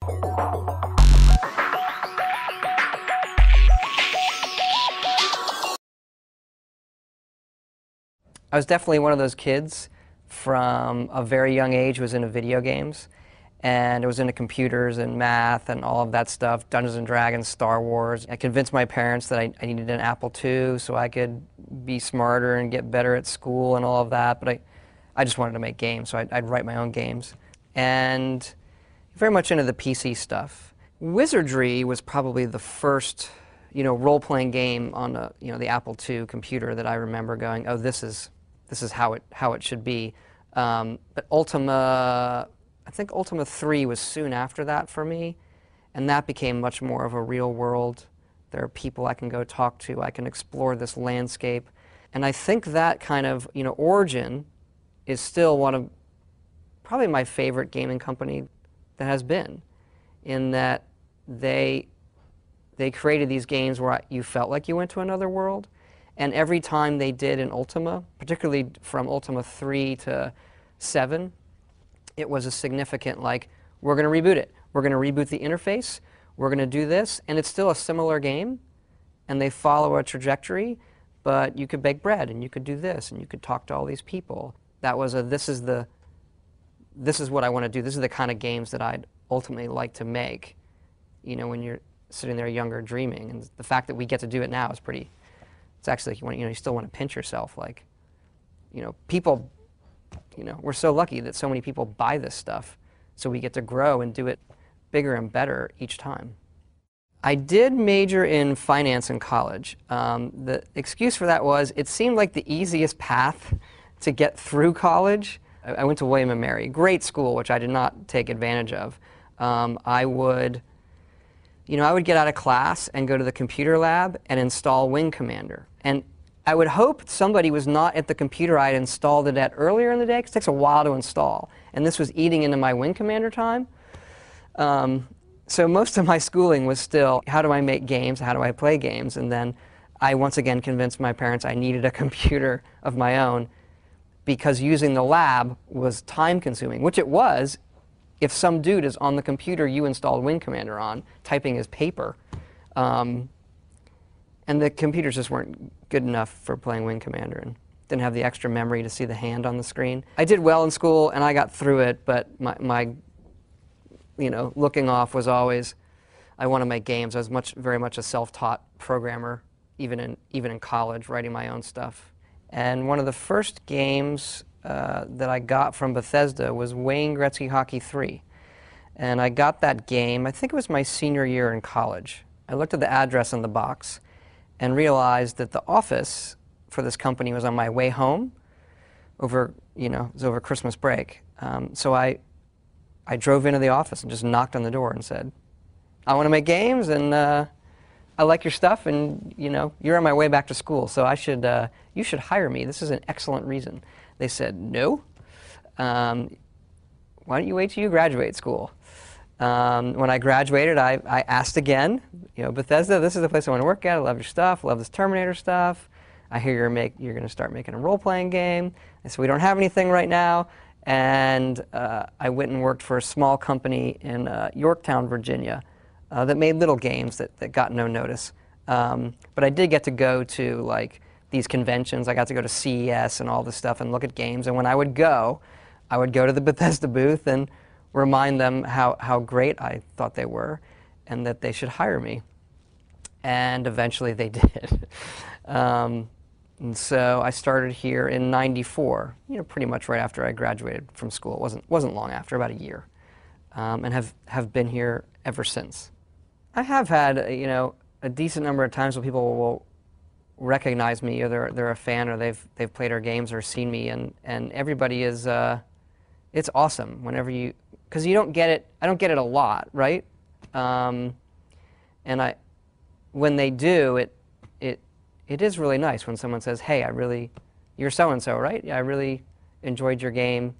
I was definitely one of those kids from a very young age who was into video games, and it was into computers and math and all of that stuff, Dungeons and Dragons, Star Wars. I convinced my parents that I needed an Apple II so I could be smarter and get better at school and all of that, but I just wanted to make games, so I'd write my own games. And very much into the PC stuff. Wizardry was probably the first, role-playing game on the Apple II computer that I remember going, oh, this is how it should be. But Ultima, I think Ultima 3 was soon after that for me, and that became much more of a real world. There are people I can go talk to, I can explore this landscape, and I think that kind of origin is still one of probably my favorite gaming company that has been, in that they created these games where you felt like you went to another world. And every time they did in Ultima, particularly from Ultima 3 to 7, it was a significant, like, we're going to reboot it. We're going to reboot the interface. We're going to do this. And it's still a similar game, and they follow a trajectory, but you could bake bread, and you could do this, and you could talk to all these people. That was this is what I want to do. This is the kind of games that I'd ultimately like to make, when you're sitting there younger dreaming. And the fact that we get to do it now is pretty... It's actually, you still want to pinch yourself, like, people, we're so lucky that so many people buy this stuff, so we get to grow and do it bigger and better each time. I did major in finance in college. The excuse for that was it seemed like the easiest path to get through college. I went to William & Mary, great school, which I did not take advantage of. I would get out of class and go to the computer lab and install Wing Commander. And I would hope somebody was not at the computer I had installed it at earlier in the day, because it takes a while to install. And this was eating into my Wing Commander time. So most of my schooling was still, how do I make games? How do I play games? And then I once again convinced my parents I needed a computer of my own, because using the lab was time consuming, which it was. If some dude is on the computer you installed Wing Commander on, typing his paper, and the computers just weren't good enough for playing Wing Commander, and didn't have the extra memory to see the hand on the screen. I did well in school, and I got through it, but my looking off was always, I want to make games. I was very much a self-taught programmer, even in college, writing my own stuff. And one of the first games that I got from Bethesda was Wayne Gretzky Hockey 3. And I got that game, I think it was my senior year in college. I looked at the address on the box and realized that the office for this company was on my way home over, it was over Christmas break. So I drove into the office and just knocked on the door and said, I want to make games, and I like your stuff, and you're on my way back to school, so you should hire me. This is an excellent reason. They said, no. Why don't you wait till you graduate school? When I graduated, I asked again, Bethesda, this is the place I want to work at. I love your stuff. Love this Terminator stuff. I hear you're going to start making a role-playing game. They said, we don't have anything right now. And I went and worked for a small company in Yorktown, Virginia, that made little games that got no notice. But I did get to go to these conventions. I got to go to CES and all this stuff and look at games. And when I would go to the Bethesda booth and remind them how great I thought they were and that they should hire me. And eventually they did. And so I started here in '94, pretty much right after I graduated from school. It wasn't long after, about a year, and have been here ever since. I have had a decent number of times where people will recognize me, or they're a fan, or they've played our games or seen me, and everybody is it's awesome whenever because you don't get it. I don't get it a lot, right? And when they do, it is really nice when someone says, hey, you're so-and-so, right? Yeah, I really enjoyed your game.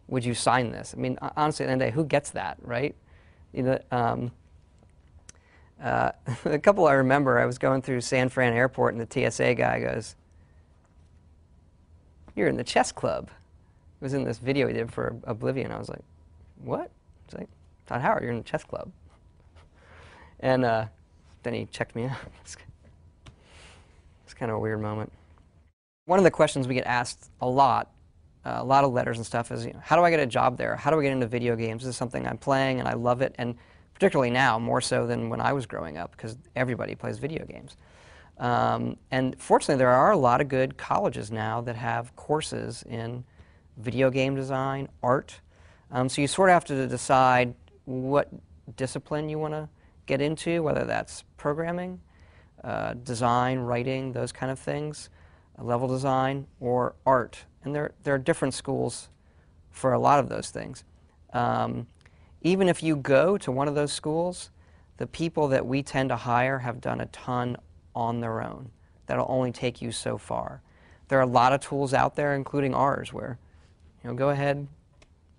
Would you sign this? I mean, honestly, at the end of the day, who gets that, right? A couple I remember, I was going through San Fran Airport, and the TSA guy goes, you're in the chess club. It was in this video he did for Oblivion. I was like, what? It's like, Todd Howard, you're in the chess club. And then he checked me out. It's kind of a weird moment. One of the questions we get asked a lot of letters and stuff is, how do I get a job there? How do I get into video games? This is something I'm playing and I love it, and particularly now, more so than when I was growing up, because everybody plays video games. And fortunately, there are a lot of good colleges now that have courses in video game design, art. So you sort of have to decide what discipline you want to get into, whether that's programming, design, writing, those kind of things, level design, or art. And there are different schools for a lot of those things. Even if you go to one of those schools, the people that we tend to hire have done a ton on their own. That'll only take you so far. There are a lot of tools out there, including ours, where, go ahead.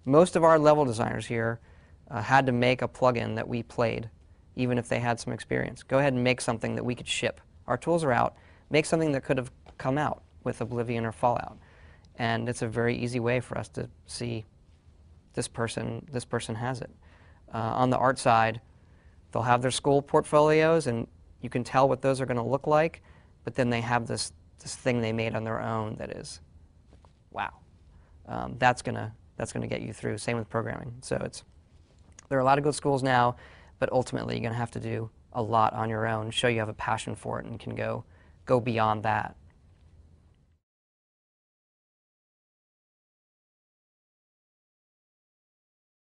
Most of our level designers here had to make a plugin that we played, even if they had some experience. Go ahead and make something that we could ship. Our tools are out. Make something that could have come out with Oblivion or Fallout. And it's a very easy way for us to see this person has it. On the art side, they'll have their school portfolios, and you can tell what those are going to look like, but then they have this thing they made on their own that is, wow. That's gonna get you through. Same with programming. So there are a lot of good schools now, but ultimately you're going to have to do a lot on your own, show you have a passion for it and can go beyond that.